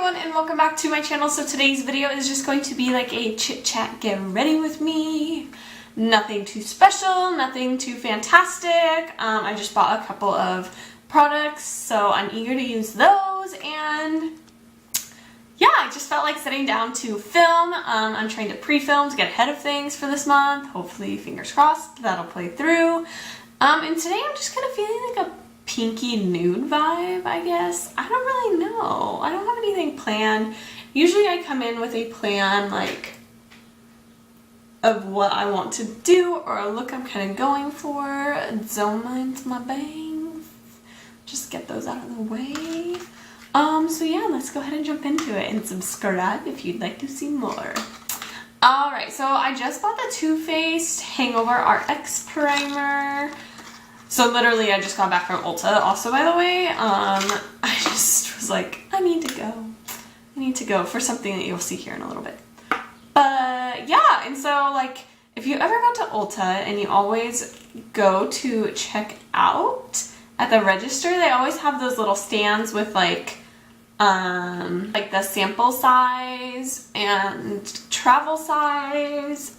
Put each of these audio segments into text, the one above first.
everyone and welcome back to my channel. So today's video is just going to be like a chit chat, get ready with me. Nothing too special, nothing too fantastic. I just bought a couple of products, so I'm eager to use those, and yeah, I just felt like sitting down to film. I'm trying to pre-film to get ahead of things for this month. Hopefully, fingers crossed, that'll play through. And today I'm just kind of feeling like a pinky nude vibe, I guess. I don't really know. I don't have anything planned. Usually I come in with a plan, like, of what I want to do or a look I'm kind of going for. Don't mind my bangs. Just get those out of the way. So yeah, let's go ahead and jump into it, and subscribe if you'd like to see more. Alright, so I just bought the Too Faced Hangover RX Primer. So literally I just got back from Ulta also, by the way. I just was like, I need to go. I need to go for something that you'll see here in a little bit. But yeah, and so like if you ever go to Ulta and you always go to check out at the register, they always have those little stands with like the sample size and travel size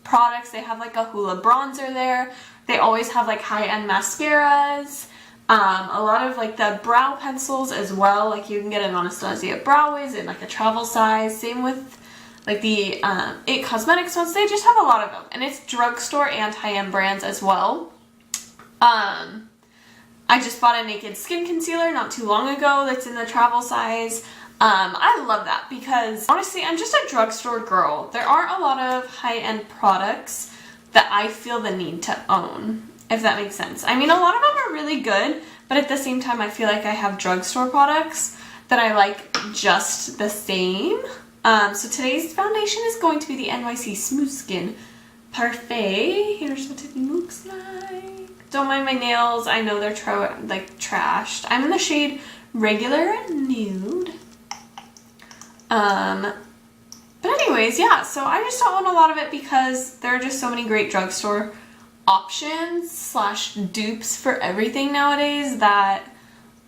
products. They have like a Hoola bronzer there. They always have like high-end mascaras, a lot of like the brow pencils as well. Like you can get an Anastasia brow wiz in like a travel size. Same with like the It Cosmetics ones. They just have a lot of them, and it's drugstore and high-end brands as well. I just bought a Naked Skin Concealer not too long ago that's in the travel size. I love that because honestly, I'm just a drugstore girl. There aren't a lot of high-end products that I feel the need to own, if that makes sense. I mean, a lot of them are really good, but at the same time, I feel like I have drugstore products that I like just the same. So today's foundation is going to be the NYC Smooth Skin Parfait. Here's what it looks like. Don't mind my nails. I know they're trashed. I'm in the shade Regular Nude. But anyways, yeah, so I just don't want a lot of it because there are just so many great drugstore options slash dupes for everything nowadays that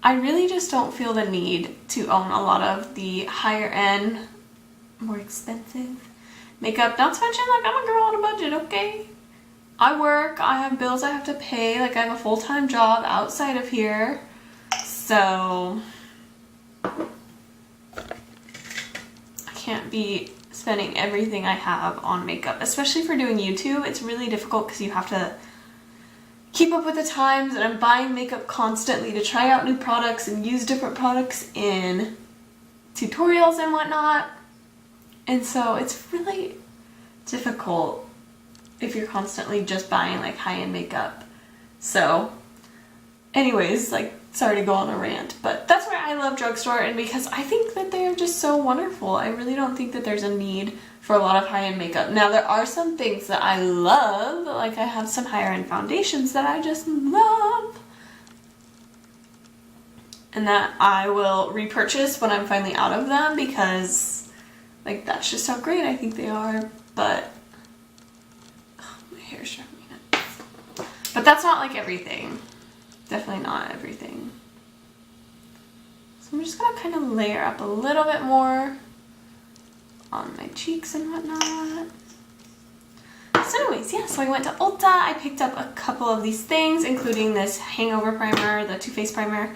I really just don't feel the need to own a lot of the higher end, more expensive makeup. Not to mention, like, I'm a girl on a budget, okay? I work, I have bills I have to pay, like I have a full-time job outside of here, so I can't be spending everything I have on makeup, especially for doing YouTube. It's really difficult because you have to keep up with the times, and I'm buying makeup constantly to try out new products and use different products in tutorials and whatnot, and so it's really difficult if you're constantly just buying like high-end makeup. So anyways, like, sorry to go on a rant, but that's why I love drugstore, and because I think that they're just so wonderful. I really don't think that there's a need for a lot of high-end makeup. Now, there are some things that I love, like I have some higher-end foundations that I just love, and that I will repurchase when I'm finally out of them, because like that's just how great I think they are. But oh, my hair's driving me nuts. But that's not like everything. Definitely not everything. So I'm just gonna kind of layer up a little bit more on my cheeks and whatnot. So anyways, yeah, so I went to Ulta. I picked up a couple of these things, including this Hangover primer, the Too Faced primer.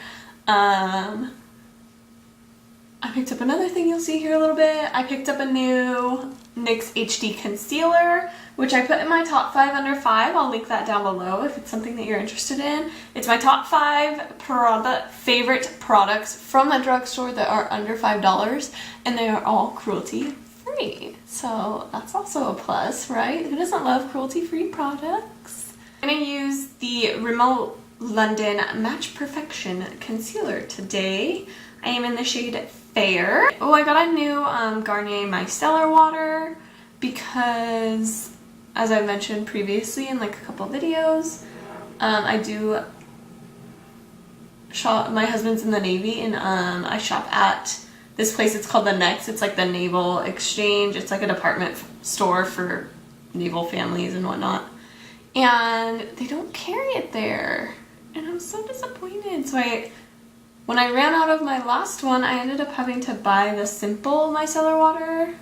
I picked up another thing you'll see here a little bit. I picked up a new NYX HD concealer, which I put in my top 5 under 5. I'll link that down below if it's something that you're interested in. It's my top 5 favorite products from the drugstore that are under $5, and they are all cruelty-free. So that's also a plus, right? Who doesn't love cruelty-free products? I'm going to use the Rimmel London Match Perfection Concealer today. I am in the shade Fair. Oh, I got a new Garnier Micellar water because, as I mentioned previously in like a couple videos, I do shop. My husband's in the Navy, and I shop at this place. It's called the NYX. It's like the Naval Exchange. It's like a department store for naval families and whatnot, and they don't carry it there, and I'm so disappointed. So I When I ran out of my last one, I ended up having to buy the Simple micellar water.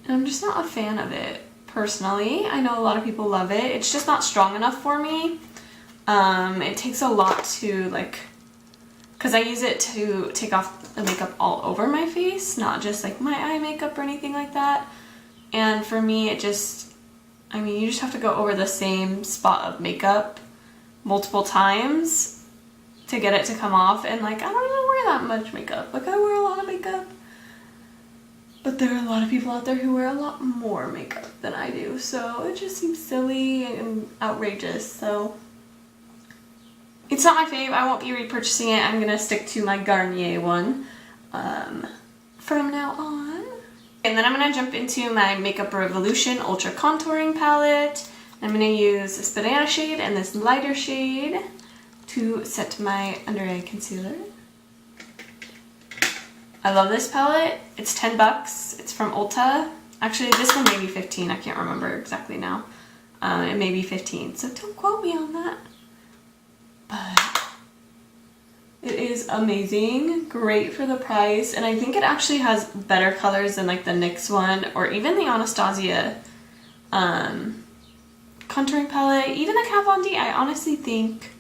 And I'm just not a fan of it, personally. I know a lot of people love it. It's just not strong enough for me. It takes a lot to, like, because I use it to take off the makeup all over my face, not just like my eye makeup or anything like that. And for me, it just, I mean, you just have to go over the same spot of makeup multiple times to get it to come off. And like, I don't even wear that much makeup. Like, I wear a lot of makeup, but there are a lot of people out there who wear a lot more makeup than I do. So it just seems silly and outrageous. So it's not my fave. I won't be repurchasing it. I'm gonna stick to my Garnier one from now on. And then I'm gonna jump into my Makeup Revolution Ultra Contouring Palette. I'm gonna use this banana shade and this lighter shade to set my under eye concealer. I love this palette. It's 10 bucks. It's from Ulta. Actually, this one may be 15. I can't remember exactly now. It may be 15, so don't quote me on that. But it is amazing, great for the price, and I think it actually has better colors than like the NYX one or even the Anastasia contouring palette. Even the Kat Von D, I honestly think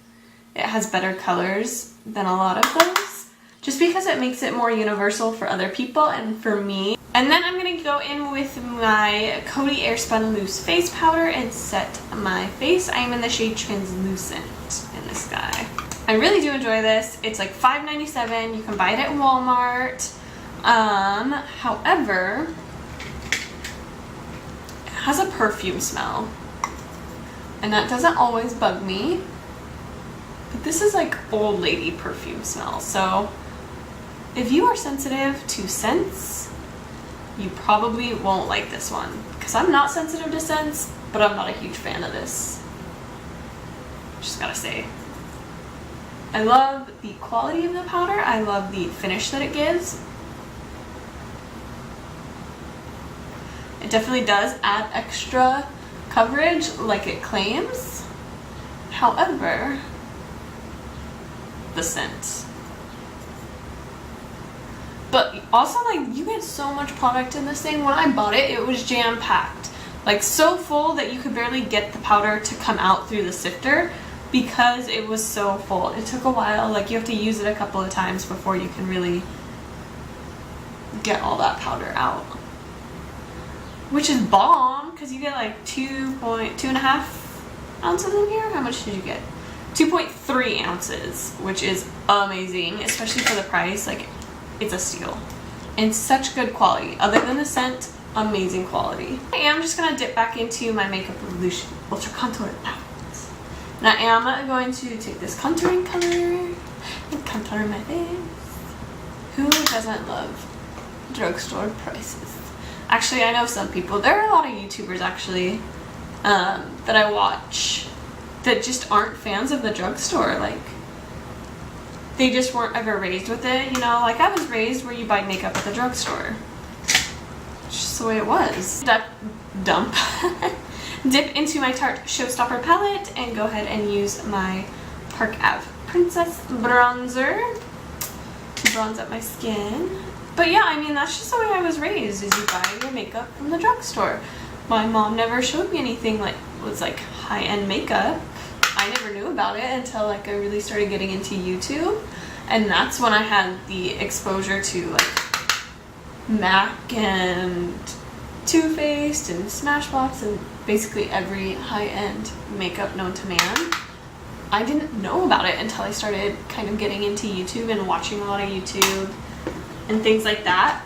it has better colors than a lot of those, just because it makes it more universal for other people and for me. And then I'm going to go in with my Coty Airspun Loose Face Powder and set my face. I am in the shade Translucent in this guy. I really do enjoy this. It's like $5.97. You can buy it at Walmart. However, it has a perfume smell, and that doesn't always bug me. But this is like old lady perfume smell. So if you are sensitive to scents, you probably won't like this one, because I'm not sensitive to scents, but I'm not a huge fan of this. Just gotta say. I love the quality of the powder. I love the finish that it gives. It definitely does add extra coverage like it claims. However, the scent. But also, like, you get so much product in this thing. When I bought it, it was jam-packed. Like, so full that you could barely get the powder to come out through the sifter because it was so full. It took a while. Like, you have to use it a couple of times before you can really get all that powder out. Which is bomb, because you get like 2.5 ounces in here. How much did you get? 2.3 ounces, which is amazing, especially for the price. Like, it's a steal. And such good quality. Other than the scent, amazing quality. I am just going to dip back into my Makeup Revolution Ultra Contour Palette. And I am going to take this contouring color and contour my face. Who doesn't love drugstore prices? Actually, I know some people. There are a lot of YouTubers, actually, that I watch that just aren't fans of the drugstore. Like, they just weren't ever raised with it, you know? Like, I was raised where you buy makeup at the drugstore. It's just the way it was. Dump. Dip into my Tarte Showstopper palette and go ahead and use my Park Ave Princess bronzer to bronze up my skin. But yeah, I mean, that's just the way I was raised, is you buy your makeup from the drugstore. My mom never showed me anything like was like high-end makeup. I never knew about it until like I really started getting into YouTube, and that's when I had the exposure to like MAC and Too Faced and Smashbox and basically every high-end makeup known to man. I didn't know about it until I started kind of getting into YouTube and watching a lot of YouTube and things like that.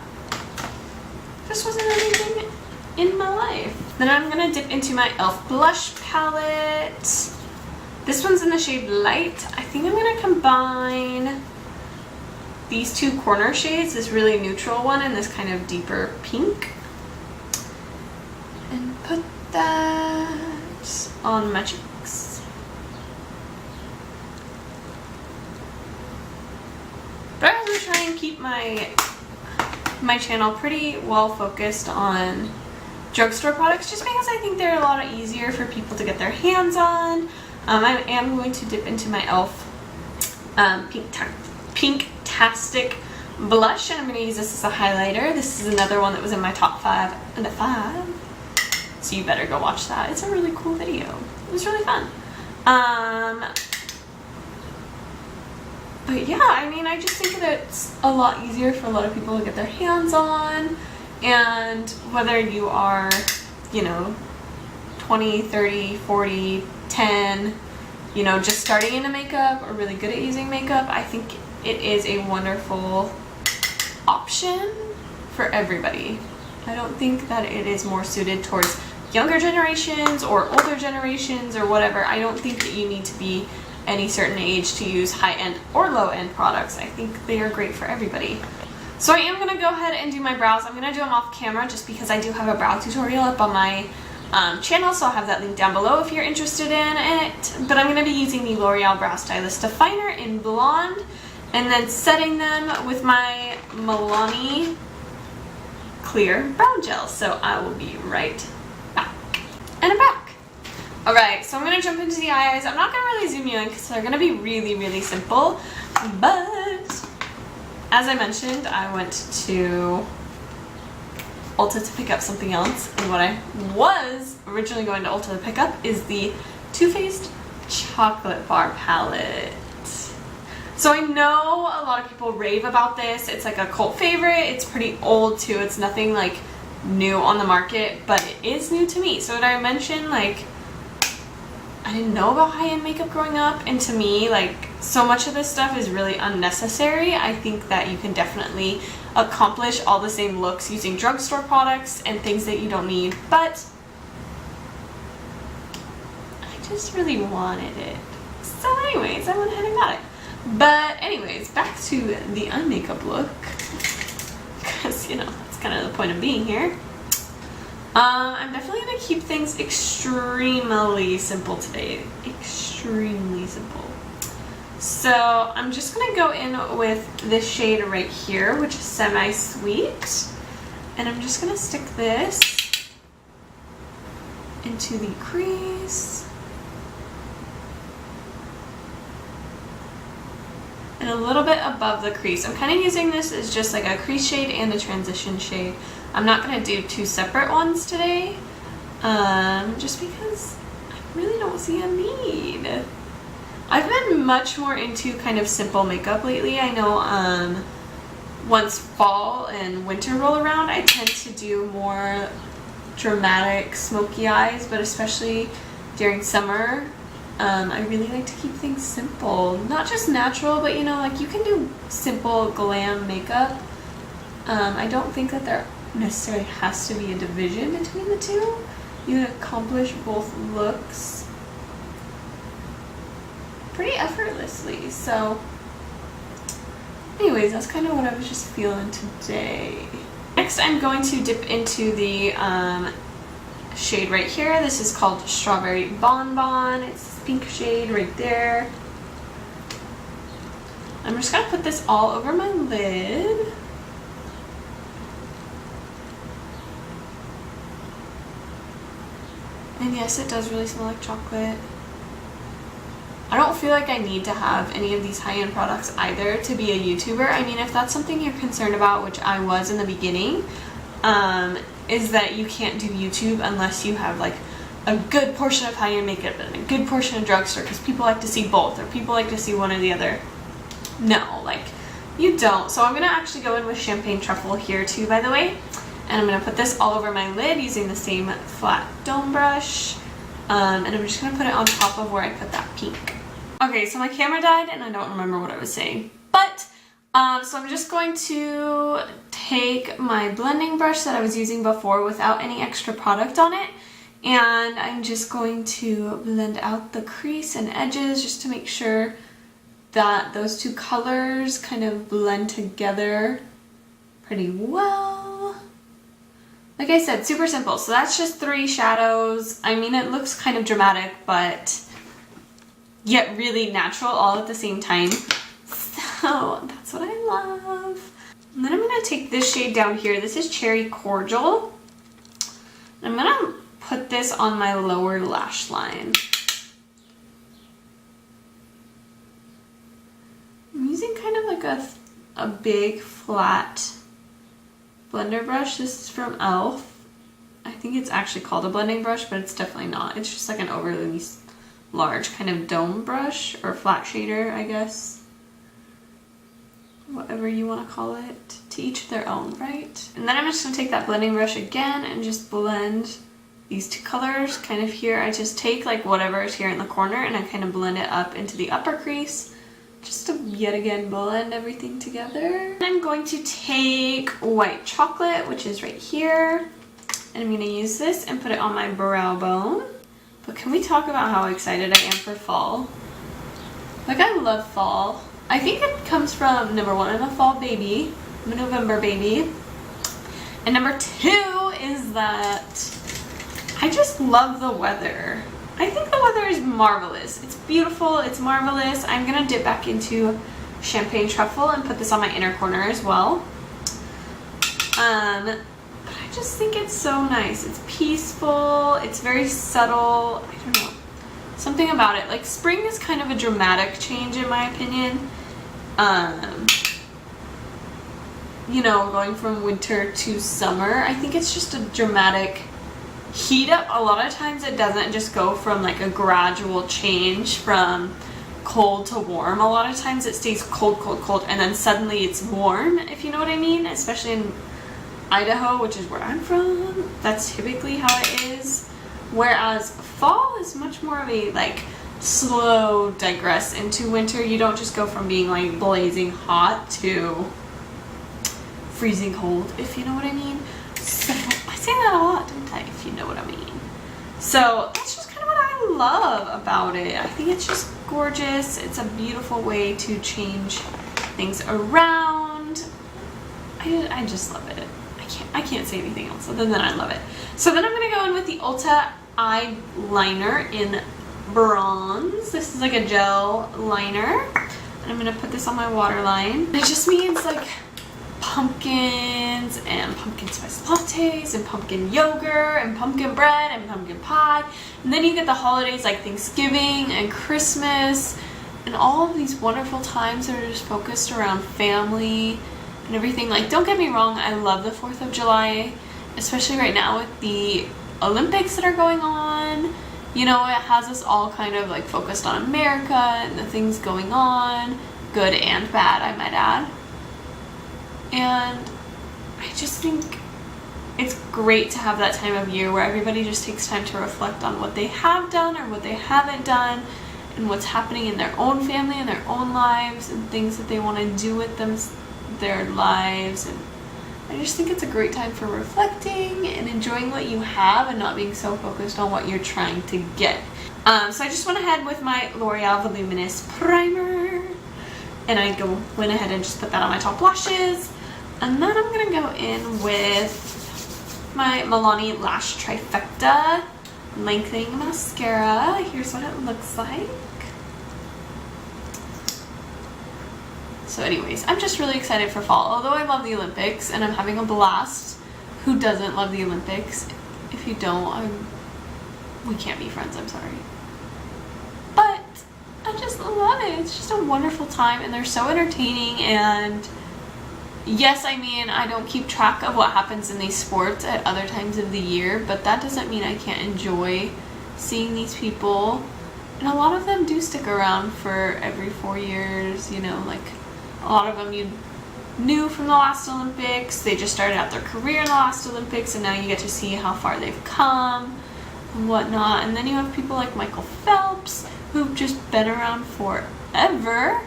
Just wasn't anything in my life. Then I'm gonna dip into my e.l.f. blush palette. This one's in the shade Light. I think I'm gonna combine these two corner shades, this really neutral one and this kind of deeper pink, and put that on my cheeks. But I'm gonna try and keep my channel pretty well focused on drugstore products, just because I think they're a lot easier for people to get their hands on. I am going to dip into my e.l.f. Pink Tart pink Tastic blush, and I'm going to use this as a highlighter. This is another one that was in my top 5 and a 5, so you better go watch that. It's a really cool video. It was really fun. But yeah, I mean, I just think that it's a lot easier for a lot of people to get their hands on, and whether you are, you know, 20, 30, 40, 10, you know, just starting into makeup or really good at using makeup, I think it is a wonderful option for everybody. I don't think that it is more suited towards younger generations or older generations or whatever. I don't think that you need to be any certain age to use high-end or low-end products. I think they are great for everybody. So I am going to go ahead and do my brows. I'm going to do them off camera just because I do have a brow tutorial up on my channel, so I'll have that link down below if you're interested in it. But I'm going to be using the L'Oreal Brow Stylist Definer in Blonde and then setting them with my Milani Clear Brow Gel. So I will be right back. And I'm back. Alright, so I'm going to jump into the eyes. I'm not going to really zoom you in because they're going to be really, really simple. But as I mentioned, I went to Ulta to pick up something else. And what I was originally going to Ulta to pick up is the Too Faced Chocolate Bar Palette. So I know a lot of people rave about this. It's like a cult favorite. It's pretty old too. It's nothing like new on the market, but it is new to me. So did I mention, like, I didn't know about high-end makeup growing up, and to me, like, so much of this stuff is really unnecessary. I think that you can definitely accomplish all the same looks using drugstore products and things that you don't need, but I just really wanted it. So anyways, I went ahead and got it. But anyways, back to the unmakeup look, because, you know, that's kind of the point of being here. I'm definitely going to keep things extremely simple today. Extremely simple. So I'm just going to go in with this shade right here, which is Semi-Sweet. And I'm just going to stick this into the crease. And a little bit above the crease. I'm kind of using this as just like a crease shade and a transition shade. I'm not going to do 2 separate ones today, just because I really don't see a need. I've been much more into kind of simple makeup lately. I know once fall and winter roll around, I tend to do more dramatic smoky eyes, but especially during summer, I really like to keep things simple. Not just natural, but, you know, like, you can do simple glam makeup. I don't think that there necessarily has to be a division between the two. You can accomplish both looks pretty effortlessly. So anyways, that's kind of what I was just feeling today. Next, I'm going to dip into the shade right here. This is called Strawberry Bonbon. It's this pink shade right there. I'm just going to put this all over my lid. And yes, it does really smell like chocolate. I don't feel like I need to have any of these high-end products either to be a YouTuber. I mean, if that's something you're concerned about, which I was in the beginning, is that you can't do YouTube unless you have like a good portion of high-end makeup and a good portion of drugstore, because people like to see both, or people like to see one or the other. No, like, you don't. So I'm going to actually go in with Champagne Truffle here too, by the way. And I'm going to put this all over my lid using the same flat dome brush. And I'm just going to put it on top of where I put that pink. Okay, so my camera died and I don't remember what I was saying. But, so I'm just going to take my blending brush that I was using before without any extra product on it. And I'm just going to blend out the crease and edges just to make sure that those two colors kind of blend together pretty well. Like I said, super simple. So that's just 3 shadows. I mean, it looks kind of dramatic, but yet really natural all at the same time. So that's what I love. And then I'm going to take this shade down here. This is Cherry Cordial. I'm going to put this on my lower lash line. I'm using kind of like a big flat blender brush. This is from e.l.f. I think it's actually called a blending brush, but it's definitely not. It's just like an overly large kind of dome brush or flat shader, I guess. Whatever you want to call it. To each their own, right? And then I'm just going to take that blending brush again and just blend these two colors. Kind of here, I just take like whatever is here in the corner and I kind of blend it up into the upper crease. Just to yet again blend everything together. I'm going to take white chocolate, which is right here. And I'm going to use this and put it on my brow bone. But can we talk about how excited I am for fall? Like, I love fall. I think it comes from, number one, I'm a fall baby. I'm a November baby. And number two is that I just love the weather. I think the weather is marvelous. It's beautiful, it's marvelous. I'm going to dip back into champagne truffle and put this on my inner corner as well. But I just think it's so nice. It's peaceful, it's very subtle. I don't know. Something about it. Like, spring is kind of a dramatic change in my opinion. You know, going from winter to summer. I think it's just a dramatic heat up. A lot of times it doesn't just go from like a gradual change from cold to warm. A lot of times it stays cold, cold, cold, and then suddenly it's warm, if you know what I mean. Especially in Idaho, which is where I'm from. That's typically how it is. Whereas fall is much more of a like slow digress into winter. You don't just go from being like blazing hot to freezing cold, if you know what I mean. So I say that a lot, don't I, if you know what I mean. So that's just kind of what I love about it. I think it's just gorgeous. It's a beautiful way to change things around. I just love it. I can't say anything else other than I love it. So then I'm going to go in with the Ulta eyeliner in bronze. This is like a gel liner. And I'm going to put this on my waterline. It just means like pumpkins and pumpkin spice lattes and pumpkin yogurt and pumpkin bread and pumpkin pie. And then you get the holidays like Thanksgiving and Christmas and all of these wonderful times that are just focused around family and everything. Like, don't get me wrong, I love the 4th of July, especially right now with the Olympics that are going on. You know, it has us all kind of like focused on America and the things going on, good and bad, I might add. And I just think it's great to have that time of year where everybody just takes time to reflect on what they have done or what they haven't done and what's happening in their own family and their own lives and things that they want to do with their lives. And I just think it's a great time for reflecting and enjoying what you have and not being so focused on what you're trying to get. So I just went ahead with my L'Oreal Voluminous Primer and I went ahead and just put that on my top lashes. And then I'm going to go in with my Milani Lash Trifecta Lengthening Mascara. Here's what it looks like. So anyways, I'm just really excited for fall. Although I love the Olympics and I'm having a blast. Who doesn't love the Olympics? If you don't, we can't be friends, I'm sorry. But I just love it. It's just a wonderful time and they're so entertaining. And yes, I mean, I don't keep track of what happens in these sports at other times of the year, but that doesn't mean I can't enjoy seeing these people. And a lot of them do stick around for every 4 years, you know, like a lot of them you knew from the last Olympics. They just started out their career in the last Olympics and now you get to see how far they've come and whatnot. And then you have people like Michael Phelps who've just been around forever.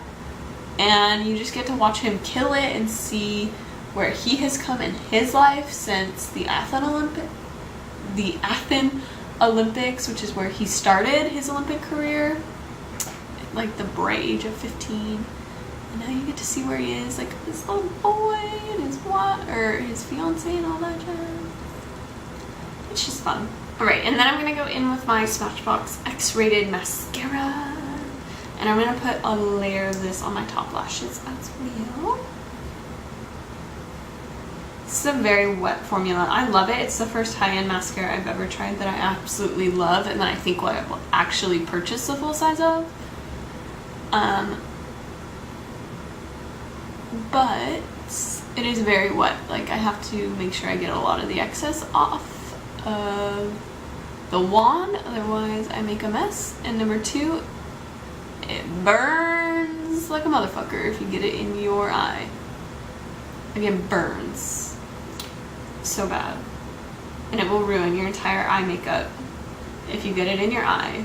And you just get to watch him kill it and see where he has come in his life since the Athens Olympics, which is where he started his Olympic career, like the bright age of 15. And now you get to see where he is, like his little boy and his fiance and all that jazz. It's just fun. Alright, and then I'm going to go in with my Smashbox X-Rated Mascara. And I'm going to put a layer of this on my top lashes as well. This is a very wet formula. I love it. It's the first high-end mascara I've ever tried that I absolutely love and that I think I will actually purchase the full size of. but it is very wet. Like, I have to make sure I get a lot of the excess off of the wand, otherwise I make a mess. And number 2, it burns like a motherfucker if you get it in your eye. Again, burns so bad, and it will ruin your entire eye makeup if you get it in your eye.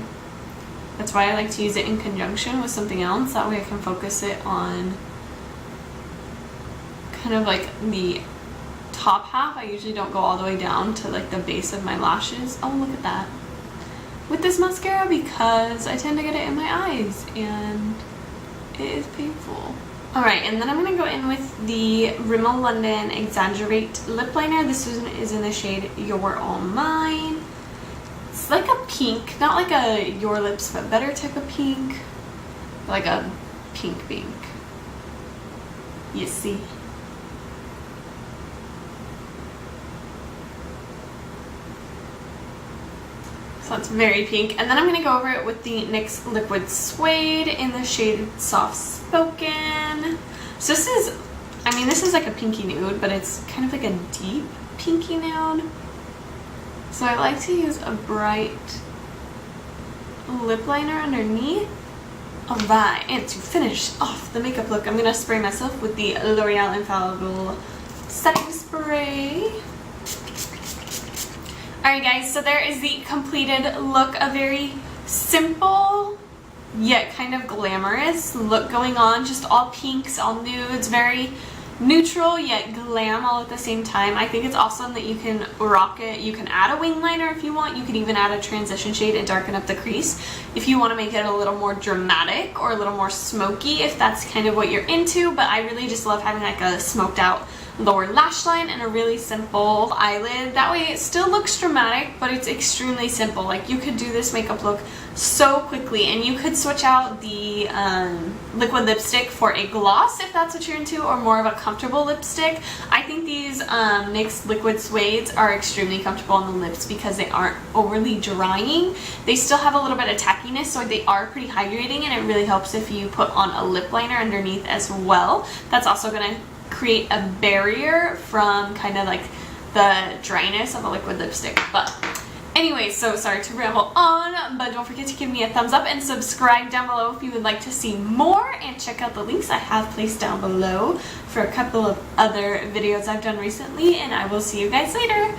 That's why I like to use it in conjunction with something else. That way I can focus it on kind of like the top half. I usually don't go all the way down to like the base of my lashes. Oh, look at that. With this mascara, because I tend to get it in my eyes and it is painful. Alright, and then I'm going to go in with the Rimmel London Exaggerate Lip Liner. This one is in the shade You're All Mine. It's like a pink, not like a Your Lips But Better type of pink, but like a pink. You see? So it's very pink. And then I'm going to go over it with the NYX Liquid Suede in the shade Soft Spoken. So this is, I mean, this is like a pinky nude, but it's kind of like a deep pinky nude. So I like to use a bright lip liner underneath. Alright, and to finish off the makeup look, I'm going to spray myself with the L'Oreal Infallible Setting Spray. Alright guys, so there is the completed look. A very simple yet kind of glamorous look going on. Just all pinks, all nudes, very neutral yet glam all at the same time. I think it's awesome that you can rock it. You can add a wing liner if you want. You can even add a transition shade and darken up the crease if you want to make it a little more dramatic or a little more smoky, if that's kind of what you're into. But I really just love having like a smoked out lower lash line and a really simple eyelid. That way it still looks dramatic, but it's extremely simple. Like, you could do this makeup look so quickly, and you could switch out the liquid lipstick for a gloss if that's what you're into, or more of a comfortable lipstick. I think these NYX Liquid Suedes are extremely comfortable on the lips because they aren't overly drying. They still have a little bit of tackiness, so they are pretty hydrating, and it really helps if you put on a lip liner underneath as well. That's also going to create a barrier from kind of like the dryness of a liquid lipstick. But anyway, so sorry to ramble on, but don't forget to give me a thumbs up and subscribe down below if you would like to see more, and check out the links I have placed down below for a couple of other videos I've done recently, and I will see you guys later.